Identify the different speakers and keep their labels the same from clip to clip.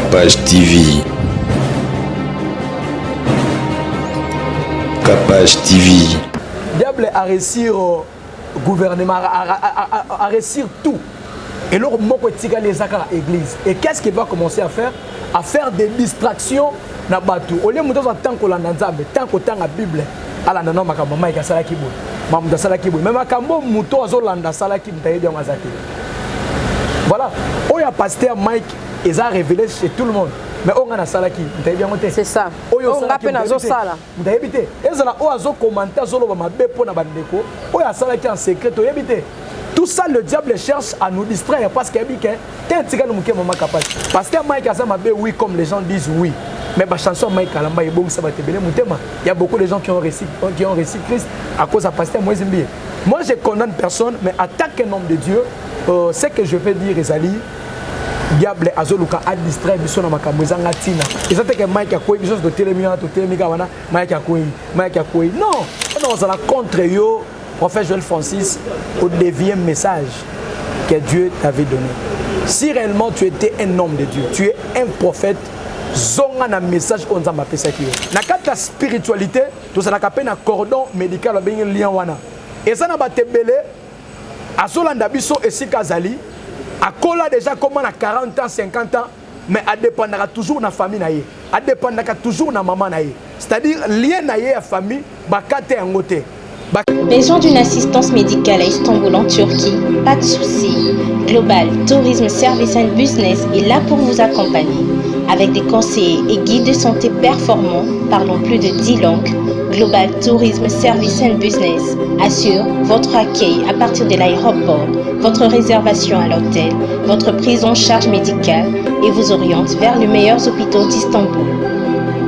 Speaker 1: Capage TV. Capage TV.
Speaker 2: Diable a réussi au gouvernement, a réussi tout. Et là, on tire les accords à l'église. Et qu'est-ce qu'il va commencer à faire? À faire des distractions dans le bateau. Au lieu de tant qu'on a tant qu'on a la Bible, ala nana makamama ikasala kibo. Mamuda sala kibo. Même makambo muto azolanda sala kibo tayebi ngazaki. Voilà. Oh ya pasteur Mike, ils a révélé chez tout le monde. Mais on a sala kibo tayebi ngote.
Speaker 3: C'est ça.
Speaker 2: On a peine azo sala. Tayebi te. Ezala o azo commenter zolo ba mabe pona bandeko. O ya sala ki en secret tayebi te. Tout ça, le diable cherche à nous distraire parce qu'il dit que Pasteur Mike Azamabe, oui, comme les gens disent oui. Mais la chanson Mike Alamba est bon, ça va te bénir. Il y a beaucoup de gens qui ont reçu Christ à cause de Pasteur Moïse Mbie. Moi, je condamne personne, mais en tant qu'un homme de Dieu, ce que je vais dire, Ezali, diable azoluka a distrait biso na makambo ezanga tina. Ezate que Mike a quoi, biso de télémia, to télémia wana, Mike a quoi. Non, on est contre yo. Prophète Joël Francis, au neuvième message que Dieu t'avait donné. Si réellement tu étais un homme de Dieu, tu es un prophète, zonga na message on zamba pesa kiyo. Na kata spiritualité, to ça na kapena cordon médical ba lien wana. Et ça na batebele azolanda biso esika zali, akola déjà comment na 40 ans, 50 ans, mais a dépendra toujours na famille na ye. A dépendra toujours na maman na ye. C'est-à-dire lien na ye à famille bakate ngote.
Speaker 4: Besoin d'une assistance médicale à Istanbul en Turquie? Pas de souci. Global Tourisme Service and Business est là pour vous accompagner. Avec des conseillers et guides de santé performants, parlons plus de 10 langues. Global Tourisme Service and Business assure votre accueil à partir de l'aéroport, votre réservation à l'hôtel, votre prise en charge médicale et vous oriente vers les meilleurs hôpitaux d'Istanbul.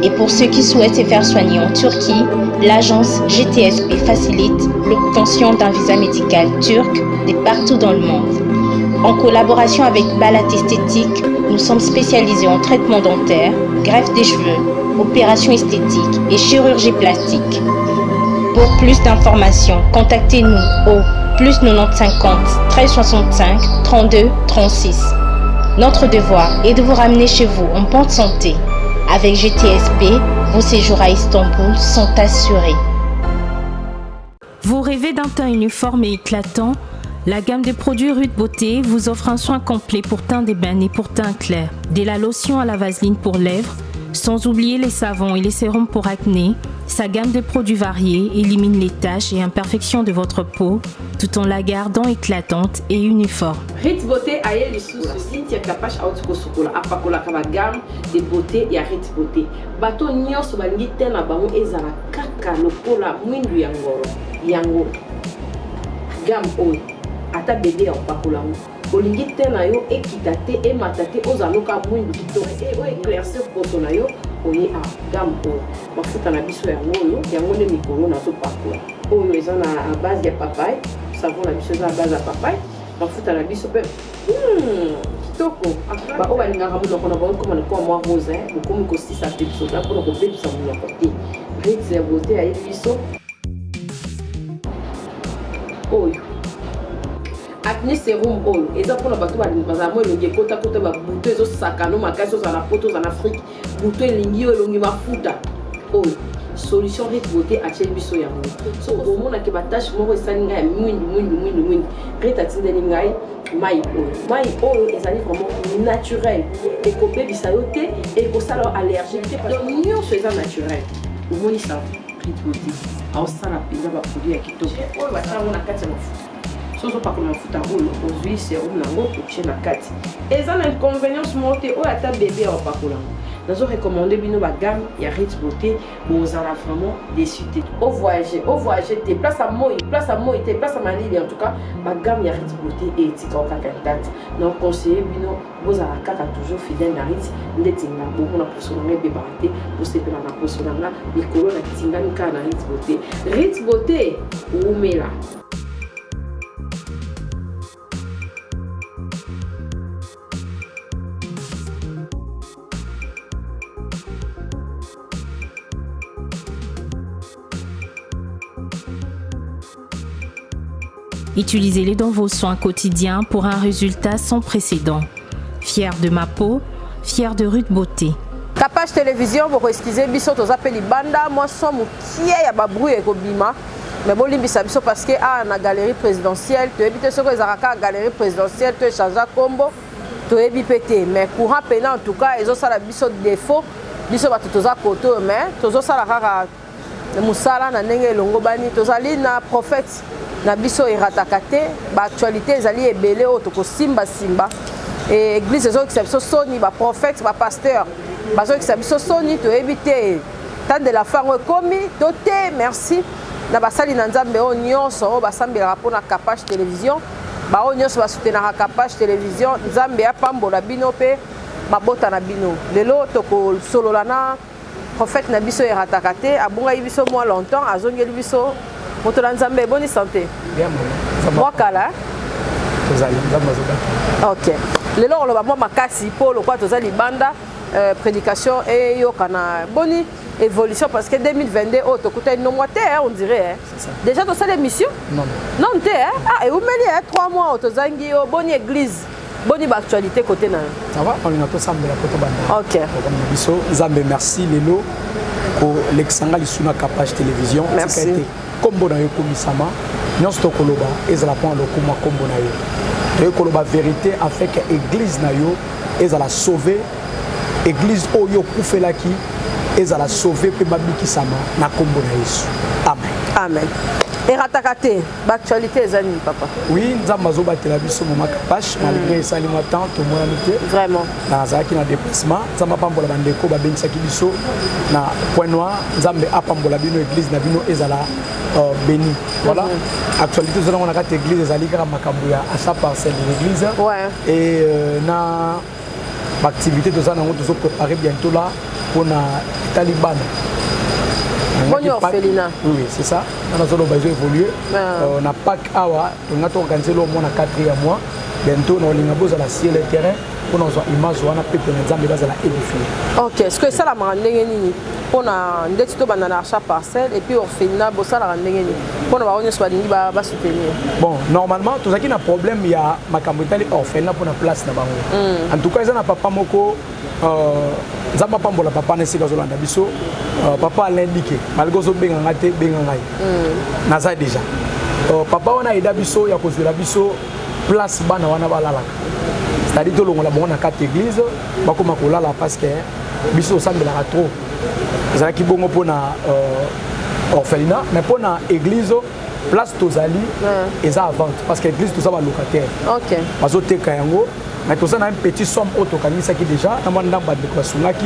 Speaker 4: Et pour ceux qui souhaitent se faire soigner en Turquie, l'agence GTSP facilite l'obtention d'un visa médical turc de partout dans le monde. En collaboration avec Balat Esthétique, nous sommes spécialisés en traitement dentaire, greffe des cheveux, opérations esthétiques et chirurgie plastique. Pour plus d'informations, contactez-nous au +90 1365 32 36. Notre devoir est de vous ramener chez vous en bonne santé. Avec GTSP, vos séjours à Istanbul sont assurés.
Speaker 5: Vous rêvez d'un teint uniforme et éclatant? La gamme de produits Rude Beauté vous offre un soin complet pour teint d'ébène et pour teint clair. De la lotion à la vaseline pour lèvres, sans oublier les savons et les sérums pour acné. Sa gamme de produits variés élimine les taches et imperfections de votre peau tout en la gardant éclatante et uniforme.
Speaker 6: Rude Beauté a eu les sous Cynthia Capache Outko Sokola apakola kaba gamme de beauté ya Rude Beauté. Bato nyonso balingi te na bango ezala kaka lokola mwindu yango gamme oyo ata bébé ya apakola ngo olingi te na yo ekita te emata te ozaloka mwindu kitoko e o éclaircir poto na yo oye a gamme oyo mafuta na biso yango nde mikolo nazopakola oyo eza na base ya papaye savon na biso eza na base ya papaye mafuta na biso mpe kitoko oyo balingaka monoko na bango koma lekwa mwa rose bokomi kosisa mpe biso da mpona kobebisa monoko te Rude ya beauté ayebi biso oyo acné sérum oyo eza mpona bato bazala mo elongi ekota babuto ezosakano makasi ozala na poto ozala na afrique buto elingi yo elongi mafuta oyo solution Rude Beauté atieli biso yango so omonake batashe moko esali ngai ya mwindu Rude atindeli ngai mai oyo ezali vraiment naturel ekobebisa yo te ekosala yo allergique te donc nyonso eza naturel omonisa Rude Beauté aosala mpenza baproduit ya kitoko oyo basalango na kati ya mafuta soso pakola mafuta oyo ozwi serum nango otie na kati eza na inconvénience moko te oyo ata bebe ya opakola ngo nazo recommande bino bagame ya Rude Beauté bozala vraiment déçu te o voyager te place à moi te place à malili en tout cas bagame ya Rude Beauté etika kaka date donc conseiller bino bozala kaka toujours fidèle na Rude ndeti na bongo na poso na beba te bosepela na poso na likolo na tingani kaka na Rude Beauté Rude Beauté umela.
Speaker 5: Utilisez-les dans vos soins quotidiens pour un résultat sans précédent. Fier de ma peau, fier de Ruth Beauté.
Speaker 6: Capage télévision, vous excusez, biso tous appelés banda, moi somme qui est à babrouille et kobima. Mais bon, limbisa biso parce que à la galerie présidentielle, tu évites ce que les araka galerie présidentielle, tu changes à combo, tu évites pété. Mais courant pénal en tout cas, ils ont ça la biso défaut, biso va tous à côté, mais tous ça la rara musala na nenge longo bani, tous ali na prophète na biso iratakate, ba actualité ils ali ebele auto simba simba. Et l'église des autres qui sont soni, ba prophète, ba pasteur. Parce que ça biso soni to éviter tant de la fin commis doté merci na basali na nzambe o nyonso o basambela pour na Capage télévision ba o nyonso ba soutenir na Capage télévision nzambe ya pambola bino pe mabota na bino lelo to ko solola na prophète na biso eratakate abunga biso moi longtemps azongeli biso moto na nzambe bonne santé
Speaker 2: bien
Speaker 6: moi kala
Speaker 2: tozali nzambe zoba
Speaker 6: OK lelo on va moi makasi pour le quoi tozali banda prédication et yokana boni évolution parce que 2022 oh to kuta no moite on dirait déjà to ça l'émission non té ah et vous mêlez 3 mois to zangi o boni église boni ba actualité côté na
Speaker 2: ça va on a tout ça la côté banda
Speaker 6: OK
Speaker 2: biso zambe merci lelo ko l'exanga lisuna Capage télévision
Speaker 6: merci
Speaker 2: kombo na yo komisama nyonso to koloba ezala point le kuma kombo na yo to koloba vérité afin que église na yo ezala sauver église oyo kufelaki ezala sauver pe babiki sama na kombo na Yesu amen
Speaker 6: amen eratakate ba actualité ezani papa
Speaker 2: oui nzamba zo batela biso mama Capage malgré sali matin to mona mité
Speaker 6: vraiment
Speaker 2: na zaki na déplacement nzamba pambola bandeko ba bengisaki biso na point noir nzambe apambola bino église na bino ezala béni voilà actualité zo na kati église ezali kaka makambo ya achat parcelle de l'église et na activité de ça nous devons préparer bientôt là pour la Taliban.
Speaker 6: Bonne orphelinat.
Speaker 2: Oui, c'est ça. On a besoin d'évoluer. On a pas awa, on a organisé le mois na 4e mois. Bientôt on a besoin de la ciel et terrain pour nos images on a peut nzambe bazala édifier.
Speaker 6: OK, est-ce que ça la mandenge nini? On a ndetito banana achat parcelle et puis orphelinat bo ça la mandenge nini? Pour ba onyo swadingi ba soutenir.
Speaker 2: Bon, normalement tout ça qui n'a problème il y a makambo tali orphelinat pour na place na bango. En tout cas, ils na papa moko nzamba pambola papa na sika zolanda biso papa l'indiqué malgré zo benga ngate benga ngai. Naza déjà. Papa on a aidé biso ya kozula biso place bana wana balalaka. C'est-à-dire que l'on a bon à 4 églises, bakoma kolala parce que biso sambela trop. Ezala ki bongo pona orphelinat, mais pona église place tozali eza à vente parce que église tout ça va locataire.
Speaker 6: OK.
Speaker 2: Bazo teka yango, mais tout ça na un petit somme auto kanisa ki déjà na manda bandeko sungaki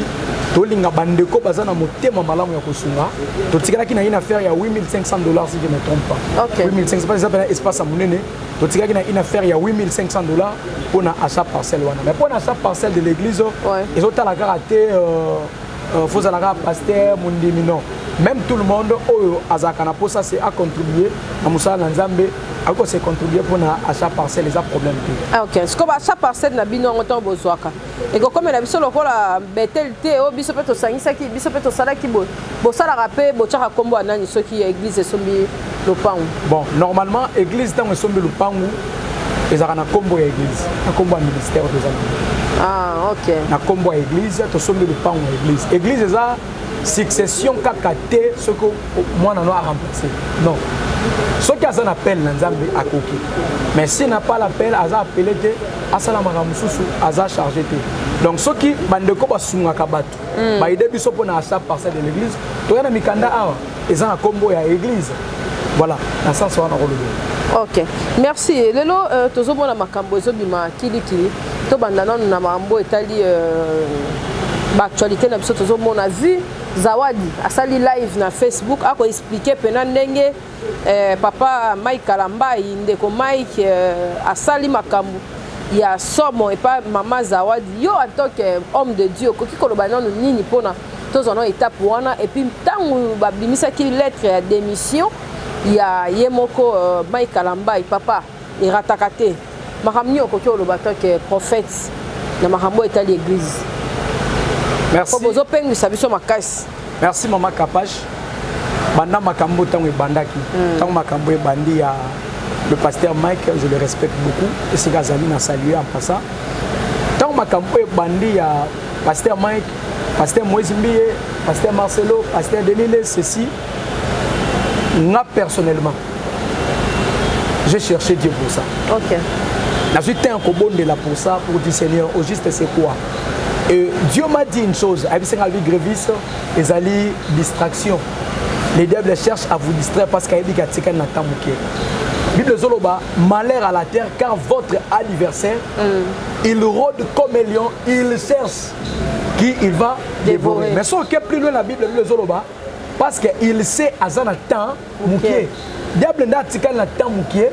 Speaker 2: tolinga bandeko baza na motema malamu ya kosunga. To tikala ki na une affaire ya $8,500 si je ne me trompe pas.
Speaker 6: OK.
Speaker 2: 8,500 pas ça espace à monene. To tikala ki na une affaire ya $8,500 pour na achat parcelle wana. Mais pour na achat parcelle de l'église, ils ont la karaté faut la pasteur mundimi non. Même tout le monde oyo azaka na posa c'est à contribuer à musala nzambe à quoi c'est contribuer pour na achat parcelle les a problème.
Speaker 6: Ah OK. Ce que achat parcelle na bino ngoto bozwaka. Et comme la biso lokola betelté o biso peto sangisa ki biso peto sala ki bo sala rapé bo tchaka kombo anani soki église sombi lopangu. Bon,
Speaker 2: normalement église tant sombi lopangu ezaka na kombo ya église, na kombo ya ministère de zana.
Speaker 6: Ah OK.
Speaker 2: Na kombo ya église to sombi lopangu ya église. Église eza succession kakate ce que moi non a remplacé. Non. Ce qui a un appel dans Nzambe à Koki. Mais s'il n'a pas l'appel, Aza appelé te, Asala Maramususu, Aza chargé te. Donc ceux qui bandeko basunga kabatu, ba ide biso pona achat parcelle de l'église, to yana mikanda awa, eza na kombo ya église. Voilà, dans sens wana rolobe.
Speaker 6: OK. Merci. Lelo tozomona makambo ezobima kili to bandana na mambo etali ba actualité na biso tozomona vu Zawadi asali live na Facebook ako expliquer pena ndenge papa Mike Kalambai ndeko Mike asali makambo ya somo et pas maman Zawadi yo en tant que homme de Dieu koki koloba nanu nini pona tozona étape wana et puis tangu babimisa ki lettre ya démission ya yemoko Mike Kalambai papa iratakate makamni okoki koloba tant que prophète na makambo etali église.
Speaker 2: Merci.
Speaker 6: Merci
Speaker 2: maman Capage. Banda makambo tango bandaki. Tango makambo bandi ya le pasteur Mike, je le respecte beaucoup et c'est Gazali na salué en passant. Tango makambo bandi ya pasteur Mike, pasteur Moïse Mbiye, pasteur Marcelo, pasteur Denile, ceci, moi personnellement, j'ai cherché Dieu pour ça.
Speaker 6: Ok.
Speaker 2: Je suis un cobon de là pour ça, pour dire Seigneur, au juste c'est quoi. Et Dieu m'a dit une chose, avec ses grévistes, ils allaient distraction. Les diables cherchent à vous distraire parce qu'il y a des gens qui ont Bible Zoloba, malheur à la terre, car votre adversaire, il rôde comme un lion, il cherche qui il va dévorer. Mais ce qui est plus loin la Bible Zoloba, parce qu'il sait à un temps, le diable n'a pas temps moukier,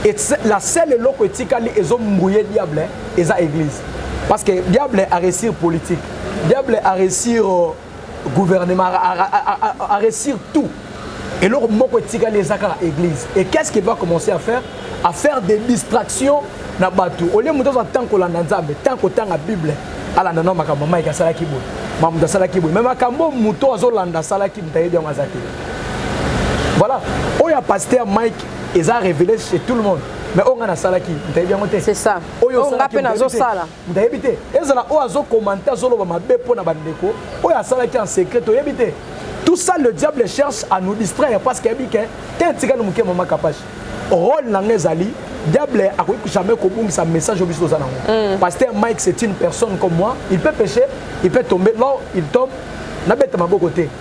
Speaker 2: et la seule loco etikali ils ont mouillé diable, et ça église. Parce que le diable a réussi politique, le diable a réussi gouvernement, a réussi tout. Et là, l'église. Et qu'est-ce qu'il va commencer à faire? À faire des distractions dans le bateau. Au lieu de tant qu'on a tant qu'on a la Bible, ala nana makamama ikasala kibo. Mamuda sala kibo. Mais makambo muto azolanda sala kibo taïdi ngazaki. Voilà. Oya pasteur Mike, ils a révélé chez tout le monde. Mais on a sala kibo.
Speaker 6: C'est ça. On a peine à sala.
Speaker 2: Vous avez évité. Et ça on a commenté zolo ba mabe pona bandeko. Oya sala ki en secret, vous avez évité. Tout ça, le diable cherche à nous distraire parce qu'il y a un petit peu de maman capable. Rôle dans les alliés, le diable a jamais compris sa message au bistrot. Pasteur Mike, c'est une personne comme moi. Il peut pécher, il peut tomber. Là, il tombe.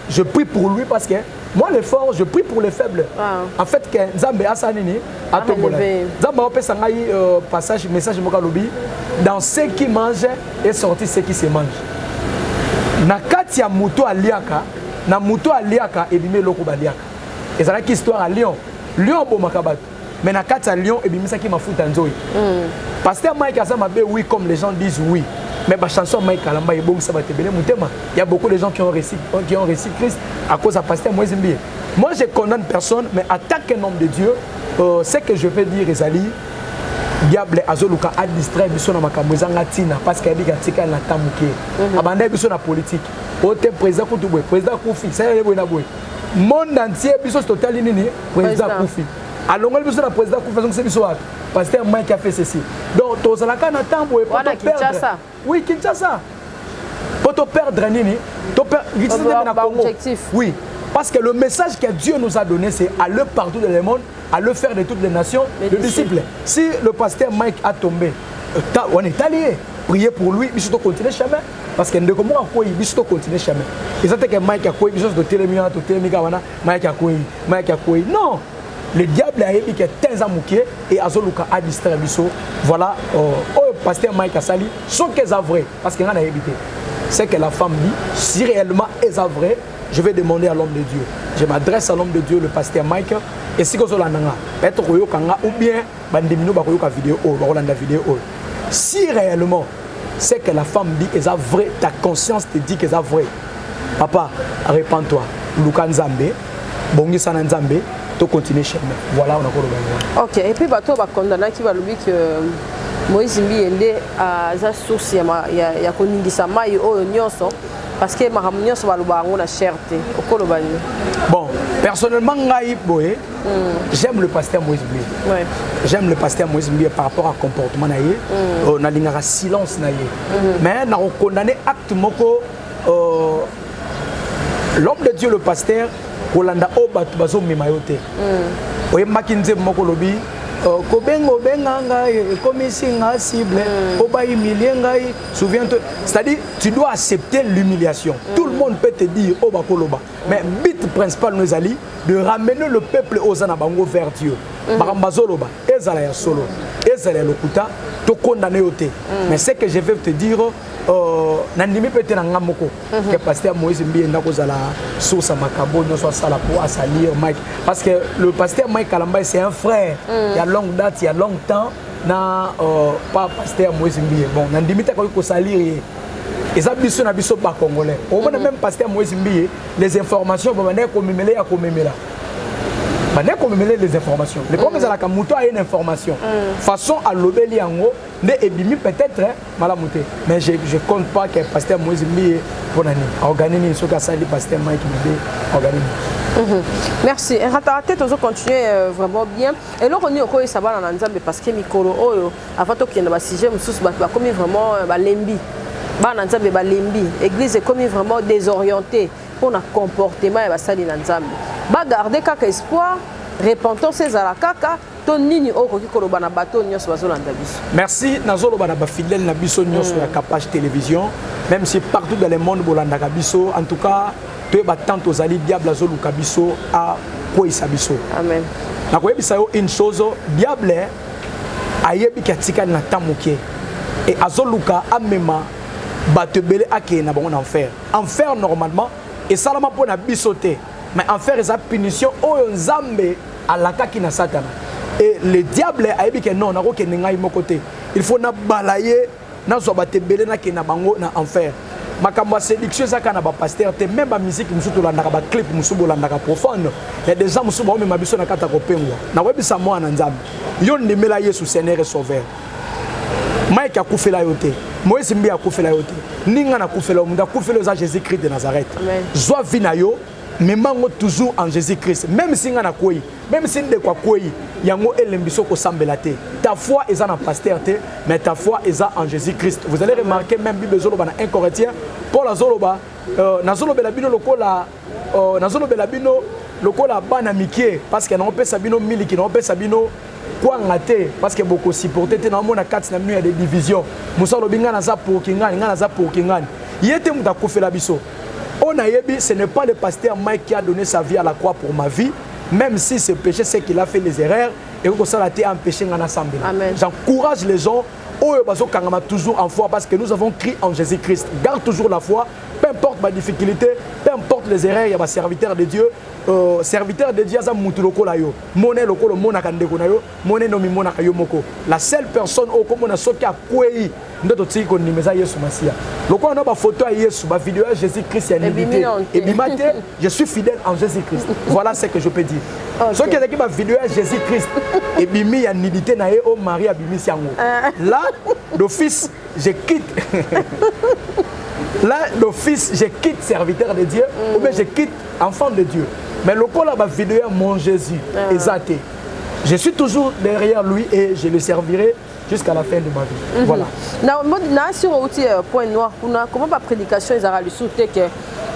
Speaker 2: Je prie pour lui parce que moi, les forts, je prie pour les faibles. En fait, Nzambe Asanini a tombé. Nzambe a fait un passage, message dans ce qui mange est sorti ce qui se mange. Nakatia Muto Aliaka. Na muto aliaka ebimé loko baliaka. Ezala ki histoire à Lyon. Lyon bo makabat. Mais na kati Lyon ebimisa ki mafuta nzoi. Pasteur Mike Azama be oui comme les gens disent oui. Mais ba chanson Mike Kalamba ebong ça va te béné mutema. Il y a beaucoup de gens qui ont reçu Christ à cause de pasteur Moïse Mbiye. Moi je condamne personne mais attaque un homme de Dieu. Ce que je vais dire Ezali diable azoluka a distrait biso na makambo ezanga tina parce que yebika tika na tamuke. Abanda biso na politique. Ote président Koutouboue, président Koufi, ça y est, monde entier, biso total nini, président Koufi. Alors, on a président Koufi, c'est biso pasteur Mike a fait ceci. Donc, tous les gens n'attendent pas pour perdre. Oui, Kinshasa. Pour te perdre nini,
Speaker 6: objectif.
Speaker 2: Oui, parce que le message que Dieu nous a donné, c'est aller partout dans le monde, aller faire de toutes les nations, les disciples. Si le pasteur Mike a tombé, on est alliés. Priez pour lui, il faut continuer chemin. Parce que nous avons continuer chemin. Et ça, c'est que Mike a quoi, il faut Mike a quoi. Non, le diable a dit que Tenzamouké et Azoluka a distrait. Voilà, pasteur Mike a sali, ce qui est vrai, parce qu'il a évité. C'est que la femme dit, si réellement est vrai, je vais demander à l'homme de Dieu. Je m'adresse à l'homme de Dieu, le pasteur Mike, et si vous avez peut-être ou bien, vidéo. Si réellement, c'est que la femme dit qu'elle est vraie, ta conscience te dit qu'elle est vraie. Papa, répands-toi. Luka Nzambe, Bongi Sana Nzambe, tu continues chez moi. Voilà, on a quoi.
Speaker 6: Ok, et puis tu vas condamner qui va lui que Moïse Mbiye a sa source, il y a connu sa maille au nyonso. Parce que ma réunion sur la cherté au Kolobani.
Speaker 2: Bon, personnellement, j'aime le pasteur Moïse Mbiye. Ouais. J'aime le pasteur Moïse Mbiye par rapport au comportement naïe. On a un silence naïe. Mais on a condamné acte moko l'homme de Dieu le pasteur Rolanda Obat bazo mimayote. Oye makinze moko lobi kobengo benganga komisinga cible oba humilier ngai souviens-toi, c'est-à-dire tu dois accepter l'humiliation. Tout le monde peut te dire oba koloba, mais but principal nous ali de ramener le peuple aux anabango vers Dieu. Barambazoloba ezala ya solo ezala lokuta to condamner oté. Mais ce que je vais te dire nandimi peut-être na ngamoko que pasteur Moïse Mbiye ndakozala source makabo nyonso sala pour salir Mike, parce que le pasteur Mike Kalamba c'est un frère. Il y a longue date, il y a longtemps na pas pasteur Moïse Mbiye. Bon nandimi ta ko salir et ça biso na biso ba congolais. Au moins même pasteur Moïse Mbiye les informations ba na ko memela ya ko memela. Maintenant, comme les informations. Le problème, c'est que Mouto a une information. Façon à l'obéli en haut, peut-être malamouté. Mais je ne compte pas que le pasteur Moïse Mbiye pour organiser ce que ça dit pasteur Mike Mbiye organise.
Speaker 6: Merci. Et raté, tu as continué vraiment bien. Et là, on est encore ça va dans l'ensemble parce que Mikolo, avant que tu aies un sujet, comme vraiment lembi. bana nzambe balembi église est comme vraiment désorientée pour un comportement et basali na nzambe ba garder kaka espoir repentance ezala kaka to nini okoki koloba na bato nyonso bazolanda biso.
Speaker 2: Merci nazoloba na ba fidèle na biso nyonso ya Kapage télévision même si partout dans le monde bolanda biso en tout cas to ba tant ozali diable azoluka biso a koisa biso.
Speaker 6: Amen.
Speaker 2: Na koyebisa yo une chose diable ayebi katika na tamuke et azoluka amema batebele ake na bon enfer. Enfer normalement et salama pour na bisoté mais enfer est sa punition oyo nzambe alaka ki na satana. Et le diable ayebi que non nako ke ngai mo côté. Il faut na balayer na zo batebele na ke na bango na enfer. Makambo séduction ça kana ba pasteur te même ba musique musu to landaka ba clip musu bo landaka profonde. Il y a des gens musu ba même biso na kata ko pengwa. Na webisa mo na nzambe. Yo ndemela Yesu Seigneur et Sauveur. Mike akufela yote. Moïse mbi akufela yote. Ninga na kufela munda kufela za Jésus-Christ de Nazareth. Joie vina yo mais mango toujours en Jésus-Christ. Même si nga na koyi, même si de kwa koyi, yango elembiso ko sambelate. Ta foi est en pasteur te, mais ta foi est en Jésus-Christ. Vous allez remarquer même Bible zoloba na 1 Corinthiens, Paul azoloba na zolobela bino lokola na zolobela bino lokola bana mikie parce que na opesa bino miliki na opesa bino quoi ngate parce que beaucoup supporter te na mona 4 na minu ya des divisions. Musa lobinga na za pour kingani, nga na za pour kingani. Yete muta kofela biso. On a yebi, ce n'est pas le pasteur Mike qui a donné sa vie à la croix pour ma vie, même si ce péché c'est qu'il a fait les erreurs et que ça a été empêché en assemblée. J'encourage les gens toujours en foi parce que nous avons crié en Jésus-Christ. Garde toujours la foi, peu importe ma difficulté, peu importe les erreurs, il y a un serviteur de Dieu. Serviteur de Dieu, la seule personne au comme on a sauté à quoi le photo à vidéo à Jésus-Christ et je suis fidèle en Jésus-Christ. Voilà ce que je peux dire. Ce qui est ma vidéo à Jésus-Christ et bimi a nidité na au mari a bimi siango. Là d'office je quitte. Là d'office je quitte serviteur de Dieu ou bien je quitte enfant de Dieu. Mais le col a vidéo à mon Jésus exalté. Je suis toujours derrière lui et je le servirai jusqu'à la fin de ma vie. Voilà.
Speaker 6: Na sur point noir comment ma prédication ils aura le soute que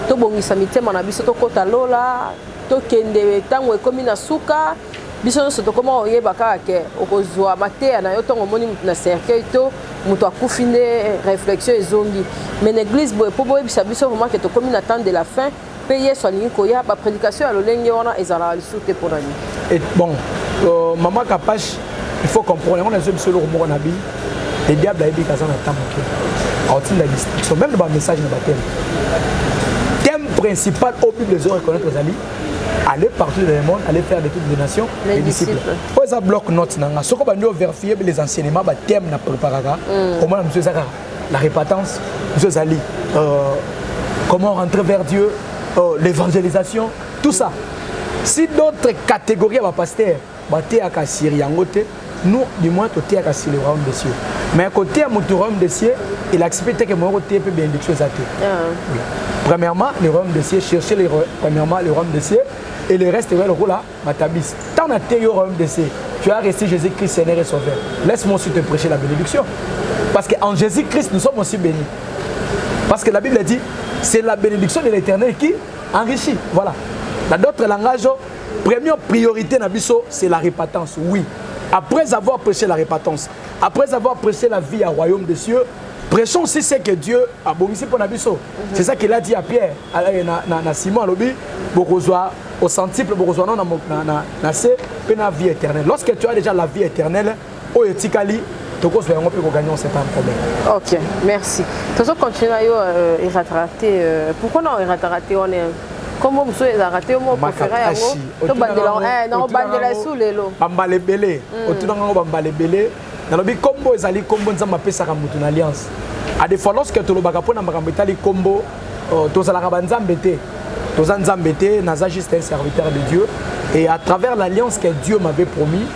Speaker 6: to bongisa mitema na biso to kota lola to kende tango ekomi na suka biso so to comment oyeba ka ke okozwa mateya na yo tongo moni mutu na cercueil to mutu akufine réflexion ezongi mais l'église boye po boye bisa biso vraiment que to komi na temps de la fin payer son koya ba prédication à lolenge wana ezala le soute pour nani.
Speaker 2: Et bon maman Kapage il faut comprendre on a ce seul rumor na bi et diable a dit que ça na tamuke a la distinction même dans le message na baptême thème principal au Bible les reconnaître les amis aller partout dans le monde aller faire de toutes les nations les disciples pour ça bloc note nanga soko ba ndio vérifier les enseignements ba thème na préparaka comment monsieur Zaka la répentance monsieur Zali comment rentrer vers Dieu l'évangélisation tout ça si d'autres catégories va pasteur ba té aka siriangote nous du moins côté à casser le royaume des cieux mais côté à mon royaume des cieux il accepte que mon côté peut bien des choses à tout. Premièrement le royaume des cieux chercher premièrement le royaume des cieux et le reste le rôle là matabis tant à terre au royaume des cieux tu as resté Jésus-Christ Seigneur et Sauveur laisse-moi aussi te prêcher la bénédiction parce qu'en Jésus-Christ nous sommes aussi bénis parce que la Bible dit c'est la bénédiction de l'Éternel qui enrichit voilà dans d'autres langages première priorité nabiso c'est la repentance oui. Après avoir prêché la repentance, après avoir prêché la vie au royaume des cieux, prêchons aussi ce que Dieu a béni pour Nabiso. C'est ça qu'il a dit à Pierre, à Simon, au centuple, na vie éternelle. Lorsque tu as déjà la vie éternelle, au etikali, tu peux gagner, c'est pas un problème.
Speaker 6: Ok, merci. Tu vas continuer à rater. Pourquoi on a raté? Comment vous avez raté au mot préféré à vous? Non, bandela sous les lots.
Speaker 2: Bambale belé. Autour d'un bambale belé. Dans le but combo, ils allaient combo nous m'appelle ça comme une alliance. À des fois lorsque tu le bagapo na magambeta les combo, tous à la rabanzambete, tous en zambete, naza juste un serviteur de Dieu. Et à travers l'alliance que Dieu m'avait promis,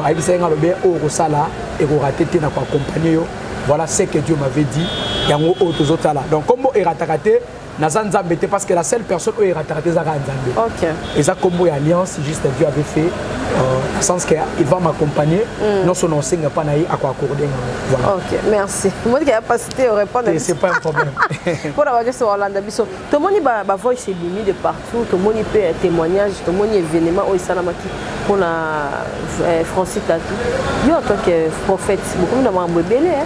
Speaker 2: à Ibisenga le bien au Rosala et au raté na accompagner. Voilà ce que Dieu m'avait dit. Yango autres autres là. Donc combo et ratakate. Nazan Nzambe parce que la seule personne où il rattrape des Nzambe.
Speaker 6: Ok.
Speaker 2: Et ça comme alliance juste Dieu avait fait dans le sens qu'il va m'accompagner non son enseigne pas naï à quoi accorder voilà.
Speaker 6: Ok, merci. Moi qui a capacité à répondre.
Speaker 2: C'est pas un problème.
Speaker 6: Pour la voix sur Orlando Bisso. Tout le monde va voix c'est bimi de partout, tout le monde peut témoignage, tout le monde événement au Salamaki pour la Francis Tatou. Yo en tant que prophète, beaucoup de gens ont belé hein.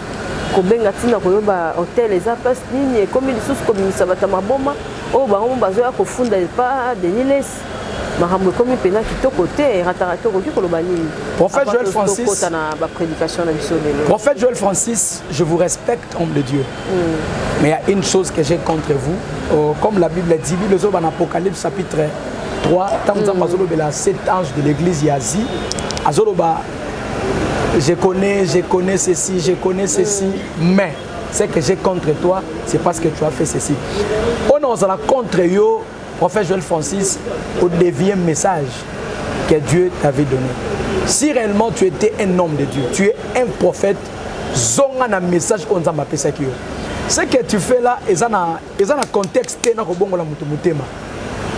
Speaker 6: Kobenga tina koyoba hôtel les place ligne comme ils sous comme ça va tamaboma oh ba on bazo ya kofunda pas Deniles mahambo comme pena kitoko côté ratarato ko kolobani
Speaker 2: prophète Joël Francis prophète Joël Francis je vous respecte homme de Dieu mais il y a une chose que j'ai contre vous comme la Bible dit le en Apocalypse chapitre 3 tant que 7 anges de l'église Yazi azoloba je connais ceci, mais ce que j'ai contre toi, c'est parce que tu as fait ceci. On a contre yo, prophète Joël Francis, au dévié message que Dieu t'avait donné. Si réellement tu étais un homme de Dieu, tu es un prophète, zonga na message on a appelé ça. Ce que tu fais là, ils ont un contexte na kobongo la mutu mutema.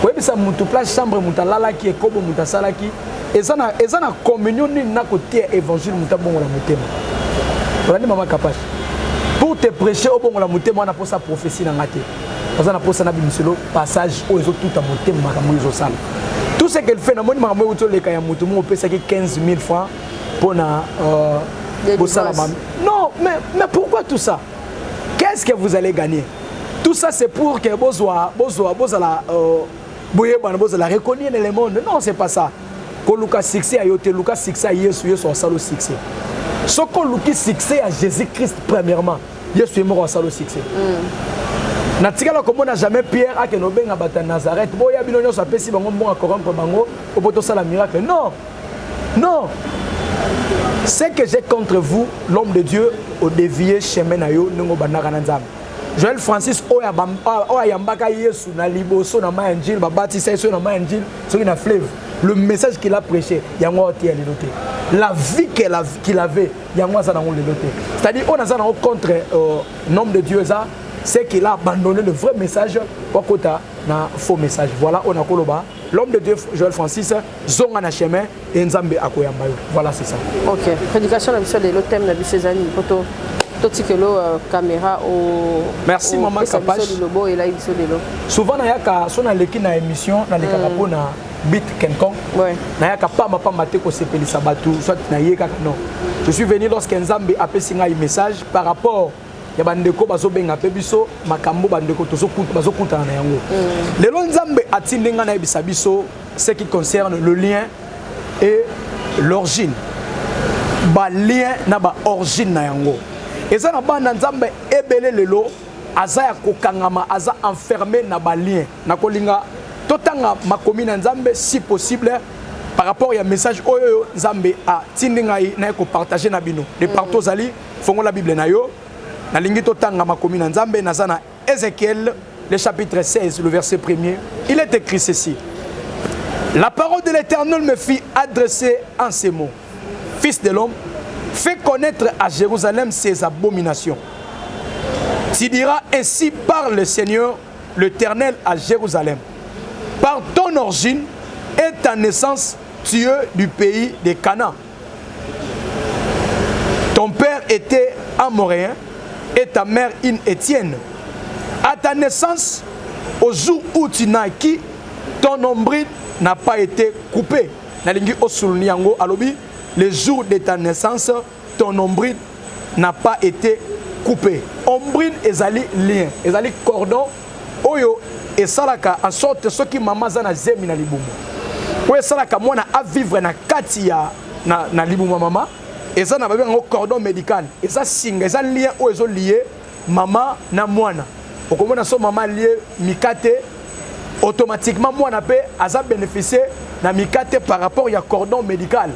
Speaker 2: Oui, ça mutu place chambre muta lala qui est kobo muta salaki. Et ça na communion ni na côté évangile muta bongo la mutema. Voilà maman capable. Pour te prêcher au bongo la mutema na pour sa prophétie na ngate. Parce na pour ça na bimiselo passage au tout à mutema makambo zo sala. Tout ce qu'elle fait na moni makambo uto le kaya mutu mo pesa 15 000 francs pour na non, mais pourquoi tout ça? Qu'est-ce que vous allez gagner? Tout ça c'est pour que bozwa la la reconnaître dans le monde. Non, c'est pas ça. Ko luka succès à yote luka succès à Yesu Yesu salo succès. Ce qu'on luka succès à Jésus-Christ premièrement, Yesu est mort salo succès. Na tikala comme on n'a jamais Pierre a que no benga bata Nazareth. Boya binonyo sa pesi bango bon corrompre bango au poto sala miracle. Non. Non. C'est que j'ai contre vous l'homme de Dieu au dévier chemin na yo ngo banaka na Nzambe. Joël Francis oya yambaka Yesu na liboso na mayanjil ba batisa Yesu na mayanjil so na fleuve. Le message qu'il a prêché, il y a moi qui a noté. La vie qu'il avait, il y a moi ça dans le noté. C'est-à-dire on a ça contre nom de Dieu ça, c'est qu'il a abandonné le vrai message pour côté na faux message. Voilà on a koloba. L'homme de Dieu Joël Francis zonga na chemin et Nzambe akoyamba. Voilà c'est ça. OK.
Speaker 6: Prédication de monsieur le thème na bisezani poto totikelo caméra au
Speaker 2: merci maman Kapache. Souvent na yaka sona leki na émission na leka kapona bit quelconque. Na yaka pas mate ko sepelisa batu soit na yeka non. Je suis venu lorsque Nzambe a pesi nga message par rapport ya bandeko bazo benga pe biso makambo bandeko tozo kuta na yango. Lelo Nzambe atindi nga na ebisa biso ce qui concerne le lien et l'origine. Ba lien na ba origine na yango. Et ça n'a pas Nzambe ebele lelo aza ya kokangama aza enfermé na ba lien na kolinga totanga makomi na Nzambe si possible par rapport à message oyo Nzambe a tindingai na ko partager na bino de partout ali fongo la Bible na yo na lingi totanga makomi na Nzambe na zana Ézéchiel le chapitre 16 le verset 1er il est écrit ceci: la parole de l'Éternel me fit adresser en ces mots: fils de l'homme, fais connaître à Jérusalem ses abominations. Tu diras ainsi parle le Seigneur, l'Éternel à Jérusalem. Par ton origine et ta naissance, tu es du pays de Canaan. Ton père était amoréen et ta mère une Étienne. À ta naissance, au jour où tu naquis, ton nombril n'a pas été coupé. Le jour de ta naissance, ton nombril n'a pas été coupé. Ombril ezali lien, ezali cordon oyo esalaka en sorte ce qui maman zana zemi na libumu. Oyo esalaka mwana a vivre na kati ya na libumu mama, ezana ba benga cordon médical. Eza singa, eza lien oyo ezo lié mama na mwana. Okomona so mama lié mikate automatiquement mwana pe aza bénéficier na mikate par rapport ya cordon médical.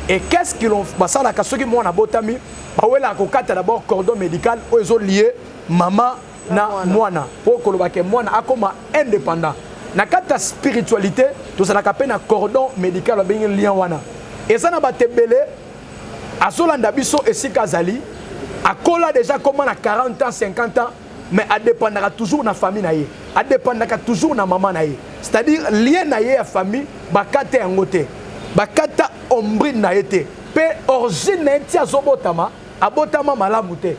Speaker 2: Et qu'est-ce qu'ils ont passé la cause qui m'a botami bawela kokata d'abord cordon médical ozo lié maman na mwana pour que le mwana akoma indépendant na kata spiritualité tout ça na kapé na cordon médical bengi lien wana et ça na batebele azolanda biso esika zali akola déjà comment na 40 ans 50 ans mais a dépendra toujours na famille na ye, a dépendra toujours na maman na ye. C'est-à-dire lien na ye à famille bakata yangote, bakata ombri na yete, pe origine na yete azobotama, abotama malamute.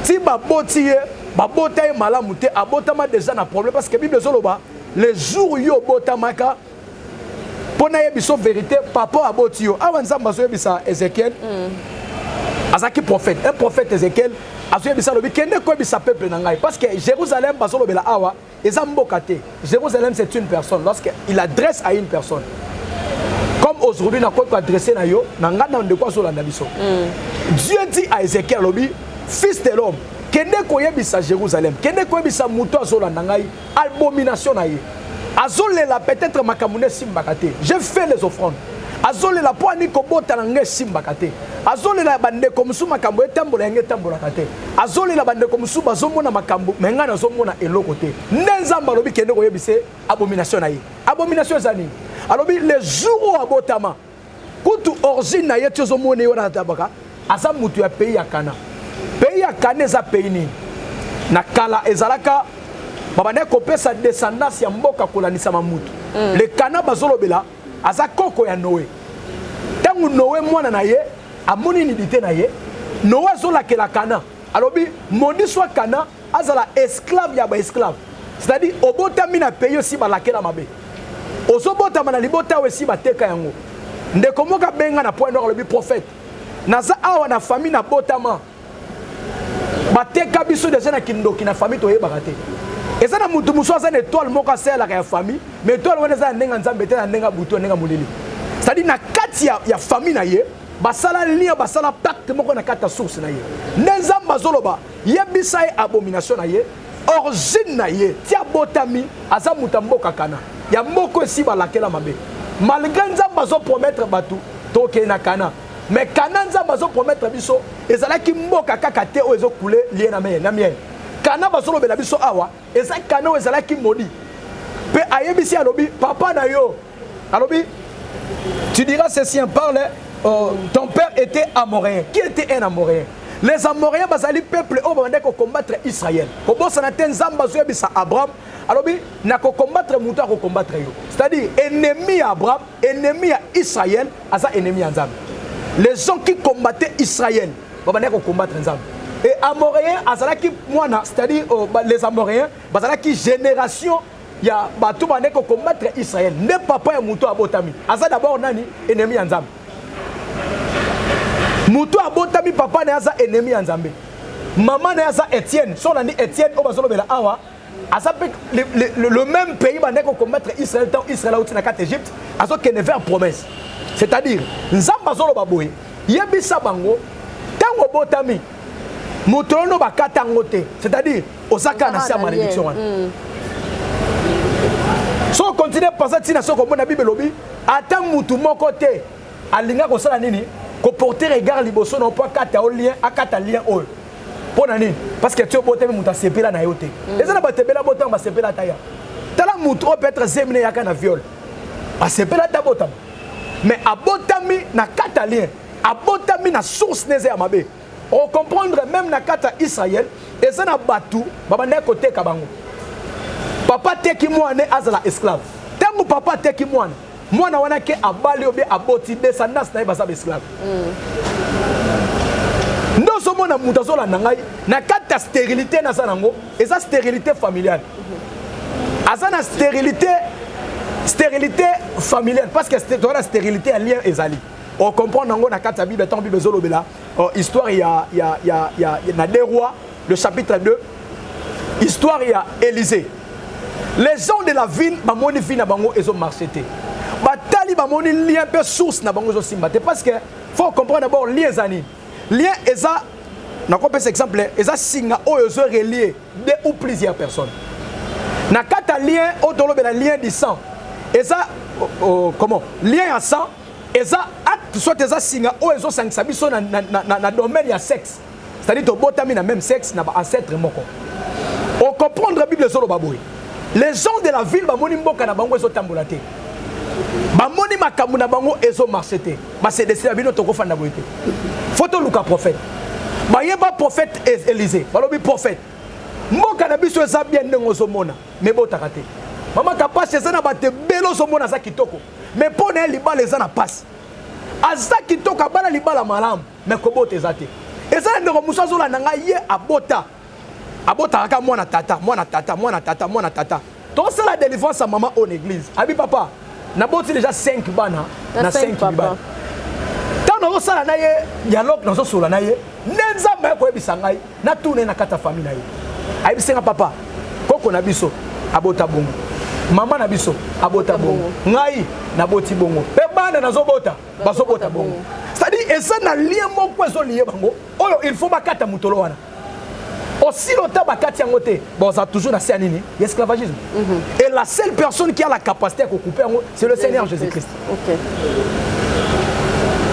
Speaker 2: Si baboti ye, babota ye malamute, abotama déjà na problème parce que Bible zoloba, les jours yo botamaka pour na yebiso vérité, papa aboti yo. Avant ça bazo yebisa Ézéchiel. Azaki prophète, un prophète Ézéchiel. Parce que Jérusalem, Jérusalem c'est une personne. Lorsqu'il adresse à une personne, comme aujourd'hui, Dieu dit à Ézéchiel, fils de l'homme, Jérusalem, abomination. Peut-être je fais les offrandes. Azole la poani ko bota nge simbakate. Azole la bande ko musu makambo etambola nge tambola kate. Azole la bande ko musu bazomona makambo menga na zomona elokote. Nenzamba lobi kende ko yebise abomination na ye. Abomination zani. Alobi les jours abotama. Kutu origine na ye tozomone yo na tabaka. Asa mutu ya pays ya Kana. Pays ya Kana za pays ni. Na kala ezalaka babane ko pesa descendance ya mboka kolanisa mamutu. Le Kana bazolobela aza koko ya Noé. Tangu Noé mwana na ye, amoni nidité na ye, Noé zola ke la Kana. Alobi, moni soit Kana, azala esclave ya ba esclave. C'est-à-dire, obotami na pays aussi ba lakela mabe. Ozobota mana libota we si ba teka yango. Ndeko moka benga na point alobi prophète. Naza awa na famille na botama. Ba teka biso déjà na kindoki na famille to yeba kate. Et ça, nous avons une étoile qui est la famille, mais l'étoile est la famille. C'est-à-dire que il y a famille, il y a lien, il y a pacte, il y a source. Il y a une abomination, il y a origine, il y a botami, il y a beaucoup ici, malgré que promettre Batou, Tokena Kana. Mais Kana Nzambazo promettre Biso, et ça là qui mboka kakate ou ezo coulé lien na mien. Kana basolo bela biso awa eza kana ezala ki modi pe ayebisi alobi papa na yo alobi tu diras ceci en parle ton père était amoréen. Qui était un amoréen? Les amoréens basali peuple au bande ko combattre Israël ko bossa na tenzamba zo yebisa Abraham alobi na ko combattre muto ko combattre yo, c'est-à-dire ennemi à Abraham, ennemi à Israël, asa ennemi à Nzambe. Les gens qui combattaient Israël bande ko combattre Nzambe. Et Amoréens, c'est-à-dire les Amoréens, qui génération, il y a tout le monde qui combattre Israël. Ne papa et Moutou Abotami. Asa d'abord nani ennemi en Zambie. Moutou Abotami papa n'est ennemi en Zambie. Maman n'est Étienne. Son ami Étienne au Bazolo Bela Awa. Asa le même pays qui combattre Israël tant Israël a outina kat Égypte. Asa qui ne fait promesse. C'est-à-dire Nzamba Zolo Baboy. Yebisa bango. Tango Botami. Moutolono bakata ngote, c'est-à-dire osaka na sa malédiction. Si on continue par ça, tina soko mona Bible lobi, ata mutu moko te alinga ko sala nini, ko porter regard liboso non pas kata o lien, akata lien o. Pona nini? Parce que tu bote muta sepela na yote. Les ana batebela botam ba sepela taya. Tala mutu o peut être zemine yaka na viol. Ba sepela ta botam. Mais abotami na kata lien, abotami na source neze ya mabe. On comprendre même na kata Israël et ça na batu babane côté kabango. Papa teki mwana azala esclave. Tangu papa teki mwana wana ke abali obi aboti descendance na baza esclave. Ndo somo na mutazola nangai na kata stérilité na sanango et ça stérilité familiale. Azana stérilité familiale parce que c'est la stérilité en lien ezali. On comprend dans la carte de la Bible, dans la Bible Zolobela, histoire, il y a des rois, le chapitre 2, histoire, il y a Élysée. Les gens de la ville, ils ont marché. Batali, ils ont un peu source, parce que faut comprendre d'abord les années. Lien, ça, on peut par exemple, ça singa où ils ont relié deux ou plusieurs personnes. Na kata lien, au lien du sang. Et ça, comment? Lien à sang. Et ça, soit ça singa ou ils ont sanction na domaine ya sexe. C'est-à-dire que botami na même sexe na ancêtre moko. On comprend la Bible sur le baboui. Les gens de la ville bamoni mboka na bango ezo tambolate. Bamoni makambu na bango ezo marchete. Ba c'est décidé bino to ko fanda boité. Photo Luka prophète. Ba yeba prophète Élisée. Balobi prophète. mboka na biso eza bien ndenge ozomona mais botaka te mama Kapache eza na bato ebele ozomona aza kitoko mais mpo na ye libala eza na pasi aza kitoko abala libala malamu mais kobota eza te eza na ndeko mosu azolanda ngai ye abotaka kaka mwana tata tosala délivrance ya mama en église abi papa naboti déjà 5 bana na 5 libala ntango nazosala na ye dialogue nazosola na ye nde nzambe akoyebisa ngai natuna ye na kati ya famille na ye ayebisenga papa koko na biso abota bongo mama na biso abota bongo ngai naboti bongo mpe bana nazobota bazobota bongo c'est-à-dire eza na lien moko ezolie bango oyo il faut bakata mutolo wana aussi longtemps bakati yango te boza toujours na se ya nini esclavagisme et la seule personne qui a la capacité à couper yango c'est le Seigneur Jésus-Christ.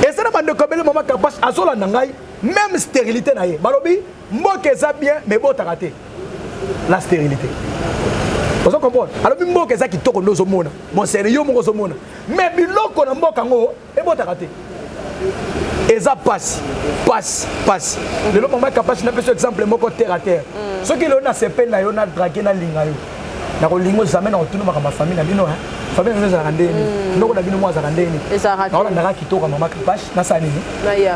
Speaker 2: Et ça na bandeko bele mama Kapache azolanda ngai même stérilité na ye balobi mboka eza bien mais botaka te la stérilité. Vous comprenez? Alors mboka eza kitoko ndozomona mon seigneur yo moko zomona mais biloko na mboka ngo ebotaka te eza passe lelo mama Kapache na peso exemple moko terre à terre soki lelo na sepe na yo na draguer na linga yo na kolingo jamais na otuna ma famille na bino famille na ezalaka ndeni ndoko na bino mo azalaka ndeni naolandaka kitoko mama Kapache na sa nini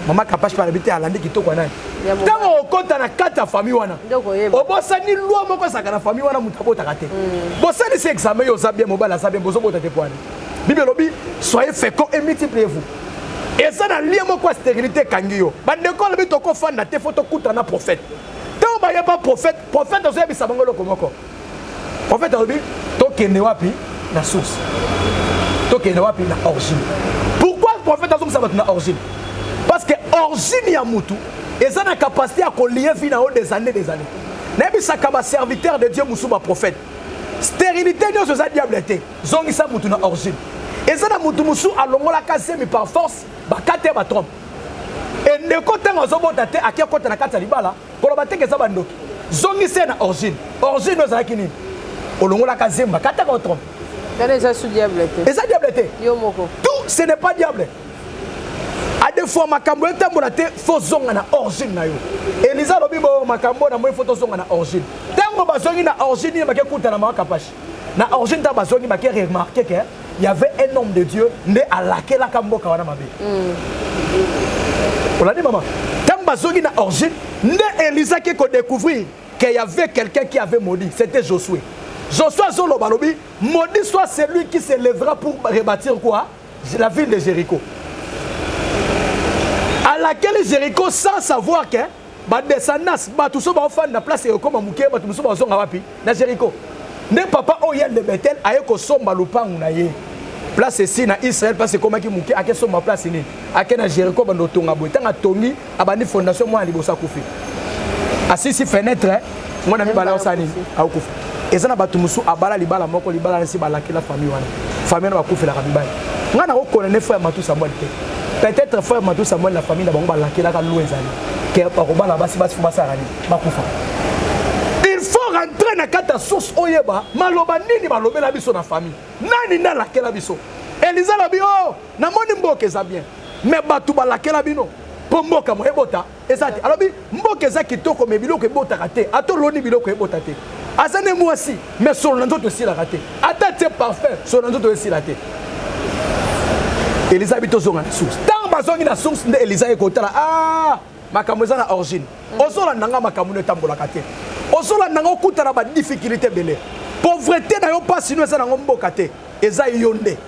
Speaker 2: mama Kapache par habité alandi kitoko nani ntango okota na kati ya famille wana obosani lwa moko ezalaka na famille wana moto abotaka te bosalisi examen yo oza bien mobali aza bien bozobota te poani bible elobi soyez féconds et multipliez-vous eza na lie moko ya stérilité ekangi yo bandeko alobi tokofanda te fo tokuta na prophète ntango bayeba prophète azoyebisa bango eloko moko prophète alobi tokende wapi na source tokende wapi na origine. Pourquoi le prophète azongisa bato na origine? Parce que origine ya mutu eza na capacité à relier vie na des années nayebisaka baserviteur de Dieu musu baprophète stérilité nyonso eza diable te zongisa mutu na origine eza na mutu musu alongolaka zemi par force bakate batrompe endeko ntango azobota te ake kota na kati ya libala koloba teke eza bandoki zongise na origine ozalaki nini olongolaka zemi bakataka batrompe
Speaker 6: eza su diable te
Speaker 2: eza diable te
Speaker 6: yo moko
Speaker 2: tout ce n'est pas diable. A des fois makambo etambola te fo zonga na origine na yo Elisa lobi bo makambo na moi photo zonga na origine tango bazongi na origine ba ke kuta na mama Kapache na origine ta bazongi ba ke remarquer que il y avait un homme de Dieu né à laquelle la kamboka wana mabe on l'a dit maman tango bazongi na origine né Elisa qui ko découvrir qu'il y avait quelqu'un qui avait maudit, c'était Josué Zolo balobi maudit soit celui qui se lèvera pour rebâtir quoi la ville de Jéricho à laquelle Jéricho sans savoir que ba descendance ba tout ça ba fan na place et comme muké ba tout ça ba zonga wapi na Jéricho ne papa oyel de Bethel aye ko somba lupangu na ye place ici na Israël parce que comme ki muké ake somba place ni ake na Jéricho ba ndotonga bo tanga tongi abani fondation moi libosa kufi asisi fenêtre moi na mi bala osani akufi ezana batu musu abala libala moko libala nsi balaki la famille wana famille na bakufi la kabibali ngana ko connaître frère Matou Samuel te peut-être frère Matou Samuel la famille na bango balaki la ka louezali que bakobala basi fuma sarani bakufa il faut rentrer na kata source oyeba maloba nini balobela biso na famille nani na lakela biso Elisa la bio na moni mboka eza bien mais batu balakela bino po mboka mo ebota ezati alobi mboka eza kitoko me biloko ebota kate ato loni biloko ebota te azane mwasi mais son nzoto si la raté atate parfait son nzoto si la te Elisa bito zonga na source tant bazongi na source nde Elisa ekotala makambo eza na origine ozola nanga makambo ne tambola kate ozola nanga okutana ba difficulté belé pauvreté na yo pasi no eza na mboka te eza yonde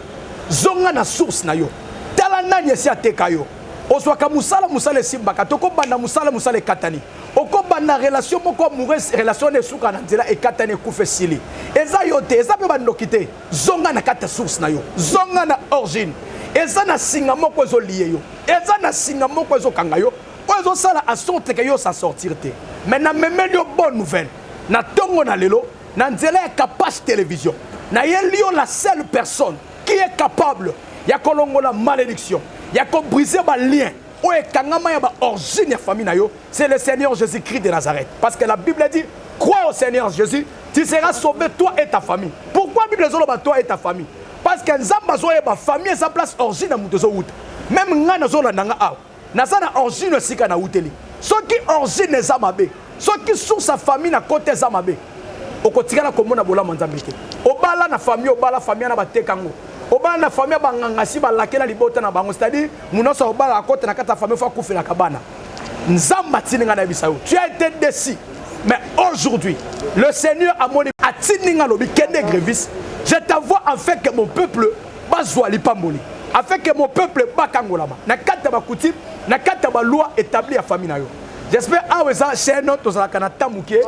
Speaker 2: zonga na source na yo tala nani esi ateka yo ozwaka musala esimbaka tokobanda musala ekatani okobanda relation moko amoureuse relation esuka na nzela ekatani ekufa esili eza yo te eza mpe bandoki te zonga na kati ya source na yo zonga na origine eza na singa moko ezolie yo eza na singa moko ezokanga yo oyo ezosala asorte ke yo sa sortir te mais na memeli yo bonne nouvelle na ntongo na lelo na nzela ya Kapache télévision na yeli yo la seule personne qui est capable ya kolongola malédiction ya ko briser ba lien o ekangama ya ba origine ya famille na yo c'est le Seigneur Jésus-Christ de Nazareth parce que la Bible dit crois au Seigneur Jésus tu seras sauvé toi et ta famille. Pourquoi la Bible dit toi et ta famille? Parce que nzamba zo ya ba famille sa place origine muto zo wuta même nga na zo la nanga aw na sana origine sika na wuteli soki origine za mabe Ce qui sous sa famille na côté Zamabe. Au quotidien, na komona bola manzambeke. Obala na famille, obala famille na batekango. Obala na famille bangangasi balakela libota na bango. C'est-à-dire, munoso obala à côté na kata famille fa kufi la kabana. Nzamba tininga na bisayo. Tu as été déçu. Mais aujourd'hui, le Seigneur a mon atininga lobi kende grévis. Je t'envoie afin que mon peuple bazwali pamboli. Afin que mon peuple bakangolama. Na kata ba coutume, na kata ba loi établie à famille na yo. J'espère que ça c'est notre kanata muké.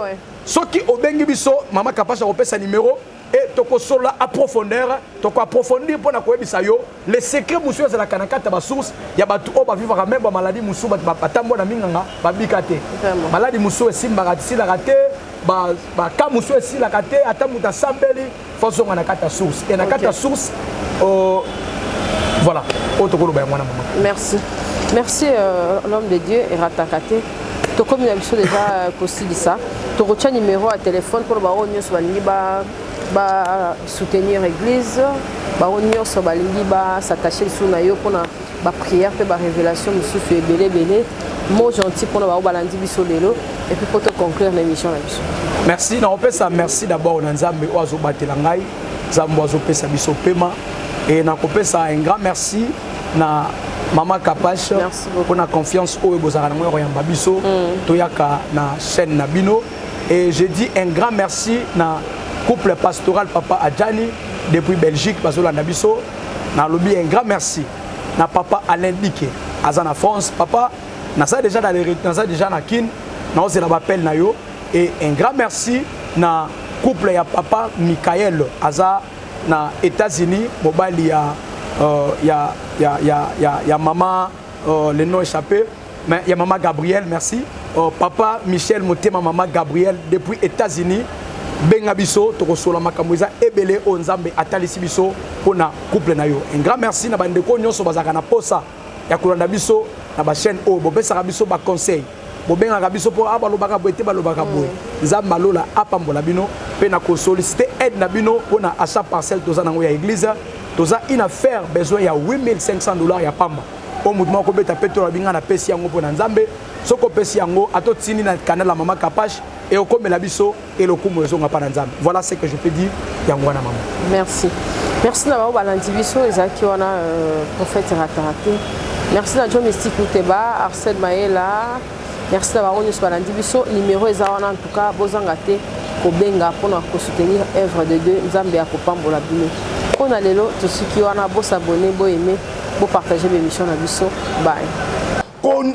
Speaker 2: Ceux qui obengi biso mama kapasha kopesa numéro et toko sola approfondeur, toko approfondir pour na koyebisa yo les secrets monsieur za la kanakata ba source ya batu o ba vivre même ba maladie musu ba patambo na minganga ba bikate. Maladie musu esimba ratisi la raté ba ka musu esi la raté ata muta sambeli façon na kata source et na kata source voilà.
Speaker 6: Merci. Merci l'homme de Dieu et Ratakate. To comme il déjà possible ça. Tu retiens numéro à téléphone pour soutenir l'église, s'attacher sur nayo pour la prière, la révélation, belé. Mot gentil pour nous balandi biso lelo et puis pour te conclure l'émission.
Speaker 2: Merci. Merci d'abord Nzambe oazo batelangai, Zambo oazo pesa biso pema et na kopesa un grand merci na Maman Kapache pour la confiance au Bozarano Royamba Biso, Toyaka na chaîne Nabino. Et je dis un grand merci na couple pastoral Papa Adjani depuis Belgique, Bazola Nabiso. Na lobby un grand merci na Papa Alain Dike, Azana France. Papa, na ça déjà dans les na ça déjà na kin, na ose la appel na yo. Et un grand merci na couple ya Papa Michael Aza na États-Unis, mobile ya maman le nom échappé mais il y a maman Gabriel merci papa Michel Motema maman Gabriel depuis États-Unis benga biso to kosola makamwiza ebele onzambe atalisi biso pona couple na yo un grand merci na bandeko nyonso bazaka na posa ya kolanda biso na ba chaîne o bopesa biso ba conseil bobenga biso po abalobaka boete balobaka boye nzamba lola apambola bino pe na ko solliciter aide na bino pona achat parcelle toza nango ya église. Toza une affaire besoin ya $8,500 ya pamba. Au mouvement ko beta pétrole binga na pesi yango pona nzambe. Soko pesi yango ato tini na canal la maman Kapache et au comme la biso et le kumo zonga pa nzambe. Voilà ce que je peux dire yango na maman.
Speaker 6: Merci. Merci na ba balandi biso ezaki wana prophète Ratarate. Merci na John Mystique Muteba, Arsène Maela. Merci na ba onyo balandi biso numéro eza wana en tout cas bozanga te ko benga pona ko soutenir œuvre de Dieu nzambe ya ko pambola bino. On a les lots, tous ceux qui ont un beau s'abonner, beau aimer, beau partager mes missions à Bissau. Bye.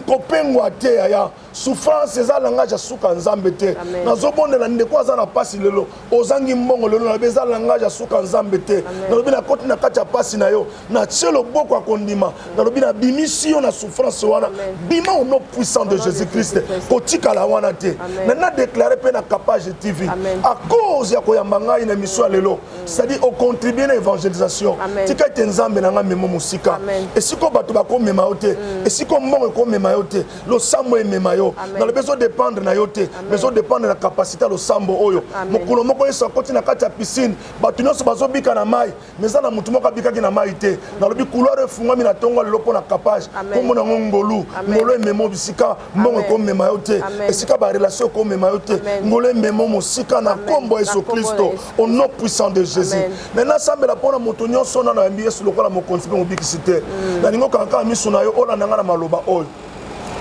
Speaker 3: Kopengwa te ya souffrance eza langage ya suka nzambe te nazobondela ndeko aza na pasi lelo ozangi mbongo lelo na beza langage ya suka nzambe te nalobi na koti na kati ya pasi na yo na tie loboko ya kondima nalobi na bimisi yo na souffrance wana bima au nom puissant de Jésus-Christ kotikala wana te na déclarer pe na Kapage TV à cause ya koyamba ngai na mission ya lelo c'est-à-dire au contribuer na évangélisation tika ete nzambe na nga memo musika esiko bato bakomema yo te esiko mbongo komema yo te lo sambo emema yo na le besoin dépendre na yo te besoin dépendre de la capacité lo sambo oyo mokolo moko yeso akoti na kati ya piscine bato nyonso bazobika na mai mais za na mutu moko abikaki na mai te na lobi couloir efungwami na tongo lelo mpo na Kapage kombo na ngolu ngolo ememo bisika mbongo komema yo te esika ba relation komema yo te ngolo ememo mosika na kombo ya Yesu Kristo au nom puissant de Jésus maintenant sambela pona moto nyonso na yambi Yesu lokola mokonzi pe mobikisi te na lingo kanka miso na yo olanda nga na maloba oyo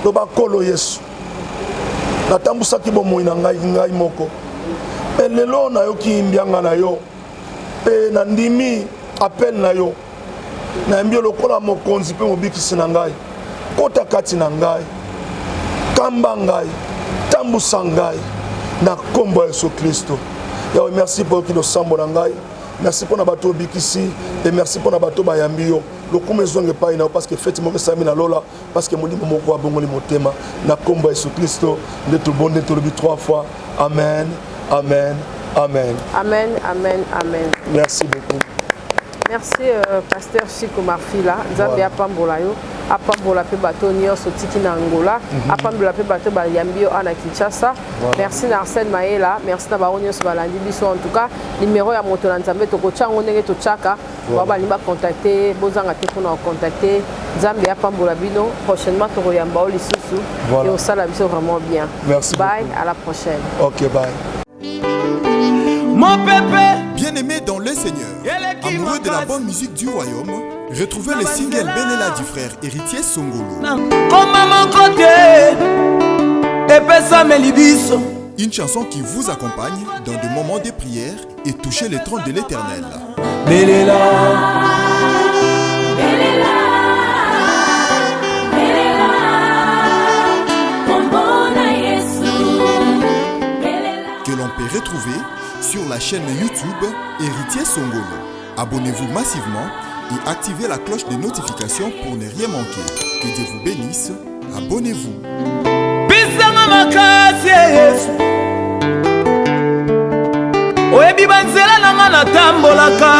Speaker 3: loba kolo Yesu natambusaki bomoi na ngai moko e lelo na yo kimbianga na yo pe na ndimi appel na yo na yambi lokola mokonzi pe mobikisi na ngai kota kati na ngai kamba ngai tambusa ngai na kombo ya Yesu Kristo yawe merci pour ki lo sambo na ngai merci pour na bato bikisi et merci pour na bato bayambi yo lokumu ezonge pai na parce que fête moko sami na lola parce que molimo moko abongoli motema na kombo ya Yesu Kristo nde tout bon nde tout le 3 fois amen amen amen
Speaker 6: amen amen amen.
Speaker 3: Merci beaucoup.
Speaker 6: Merci pasteur Chico Marfila nzambe apambola yo apambola pe bato nyonso tiki na Angola apambola pe bato bayambi yo ana Kinshasa. Merci na Arsène Maela, merci na baronyo so balandi biso en tout cas numéro ya moto na nzambe to ko tchango ndenge to tchaka ba balimba contacter bozanga te ko na contacter Zambia Pambola Bino, prochainement Toroyamba Olisusu.
Speaker 3: Voilà.
Speaker 6: Et au salon, c'est vraiment bien.
Speaker 3: Merci
Speaker 6: bye,
Speaker 3: beaucoup.
Speaker 6: À la prochaine.
Speaker 3: Ok, bye.
Speaker 7: Mon pépé,
Speaker 8: Bien-aimé dans le Seigneur, amoureux de la bonne musique du royaume, retrouvez le single Benela du frère héritier Songolo.
Speaker 7: comme à mon côté, épée ça me libiso.
Speaker 8: Une chanson qui vous accompagne dans des moments de prière et toucher les trônes de l'Éternel.
Speaker 7: Belela,
Speaker 8: Que l'on peut retrouver sur la chaîne YouTube Héritier Songolo. Abonnez-vous massivement et activez la cloche de notification pour ne rien manquer. Que Dieu vous bénisse. Abonnez-vous.
Speaker 7: pisanga makasi Yesu. Oyebi banzela nanga natambolaka.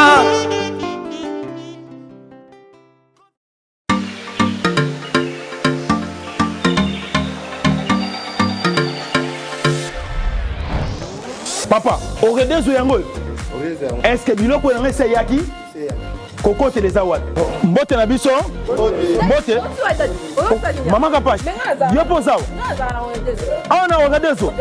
Speaker 2: Papa, oredezo yango. Est-ce que biloko yango eseyaki? Kokote les awad. Mbote na biso? Mbote? Mama Kapash. Yo poza. Ah na oredezo.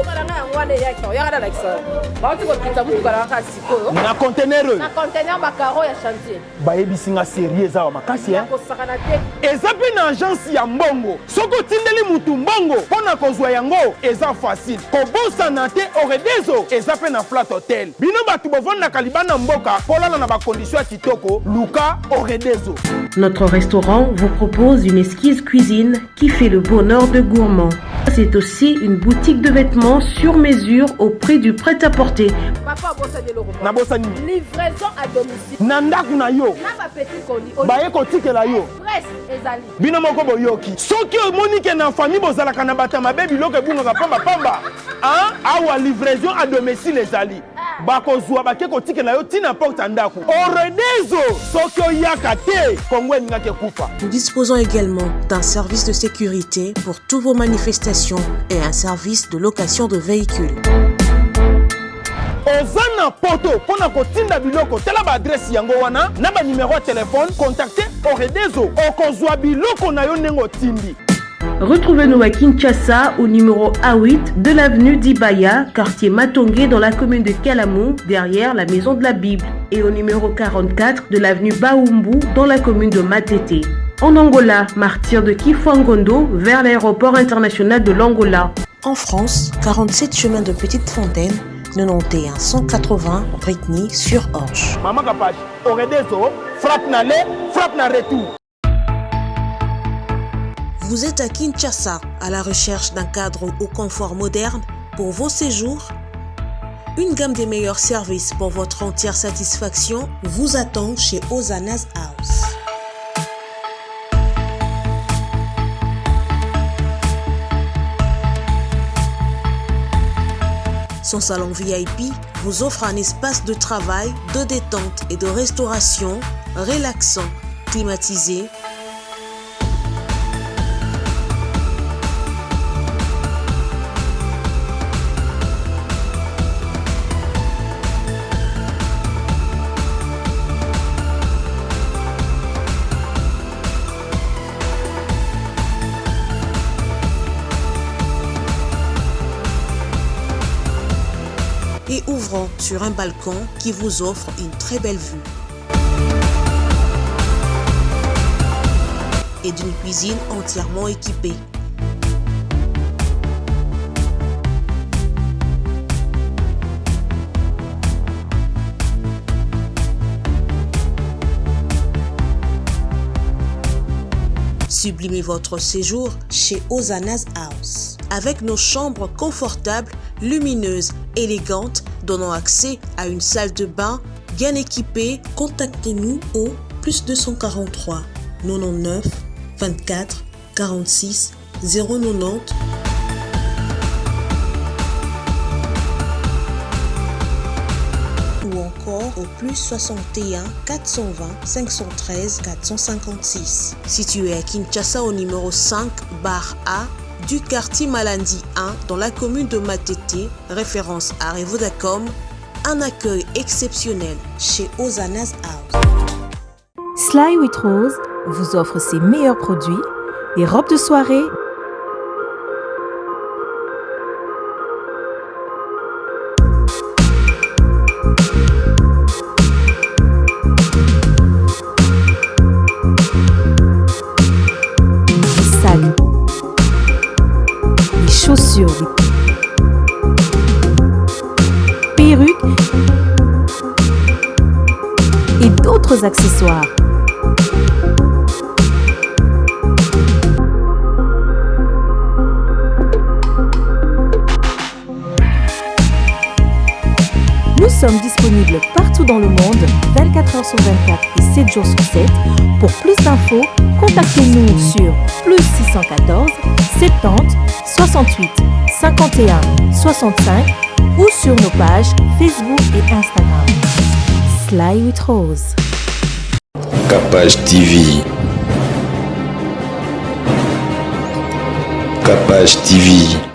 Speaker 2: Na conteneur.
Speaker 6: Na conteneur bakaro ya chantier.
Speaker 2: Ba ebisinga sérieux za makasi hein. Eza pe na agence ya mbongo. Soko tindeli mutu mbongo pona kozwa yango eza facile. Kobosa na te oredezo eza pe na flat hotel. Bino batu bovanda kalibana mboka kolala na ba condition ya kitoko Luka Oredezo.
Speaker 9: Notre restaurant vous propose une exquise cuisine qui fait le bonheur de gourmands. C'est aussi une boutique de vêtements sur mesure au prix du prêt-à-porter.
Speaker 6: Papa bossa de l'euro.
Speaker 2: Na bosani.
Speaker 6: Livraison à domicile.
Speaker 2: Na ndaku na yo.
Speaker 6: Na ba petit colis.
Speaker 2: Baye kotikela yo.
Speaker 6: Presse ezali.
Speaker 2: Bino moko boyoki. Soki omonike na famille bozalaka na bata mabe biloko ebungaka pamba pamba. Hein? Awa livraison à domicile ezali. Bakozwa bake kotikela yo tina porte ndaku. Oredezo soki oyaka te Kongo ningake kufa.
Speaker 9: Nous disposons également d'un service de sécurité pour toutes vos manifestations et un service de location de véhicules.
Speaker 2: Ozana poto pona kotinda biloko tela ba adresse yango wana na ba numéro de téléphone contactez Oredezo okozwa biloko na yo nengo tindi.
Speaker 9: Retrouvez-nous à Kinshasa au numéro A8 de l'avenue d'Ibaya, quartier Matongé dans la commune de Kalamou, derrière la maison de la Bible, et au numéro 44 de l'avenue Baoumbu dans la commune de Matete. En Angola, martyr de Kifuangondo vers l'aéroport international de l'Angola. En France, 47 chemin de Petite Fontaine, 91 180 Brittany sur Orge.
Speaker 2: Maman Kapash, Oredezo, frappe na le, frappe na retour.
Speaker 9: Vous êtes à Kinshasa à la recherche d'un cadre au confort moderne pour vos séjours? Une gamme des meilleurs services pour votre entière satisfaction vous attend chez Ozana's House. Son salon VIP vous offre un espace de travail, de détente et de restauration relaxant, climatisé, et ouvrant sur un balcon qui vous offre une très belle vue. Et d'une cuisine entièrement équipée. Sublimez votre séjour chez Ozana's House. Avec nos chambres confortables, lumineuses, élégantes, donnant accès à une salle de bain bien équipée, contactez-nous au +243 99 24 46 090 ou encore au +61 420 513 456. Situé à Kinshasa au numéro 5 bar A du quartier Malandi 1 dans la commune de Matete, référence à Revodacom, un accueil exceptionnel chez Ozana's House.
Speaker 5: Sly with Rose,
Speaker 10: vous offre ses meilleurs produits, des robes de soirée, des sacs, des chaussures, des perruques et d'autres accessoires. Nous sommes disponibles partout dans le monde, 24 heures sur 24 et 7 jours sur 7. Pour plus d'infos, contactez-nous sur +614 70 68 51 65 ou sur nos pages Facebook et Instagram. Sly with Rose.
Speaker 1: Capage TV. Capage TV.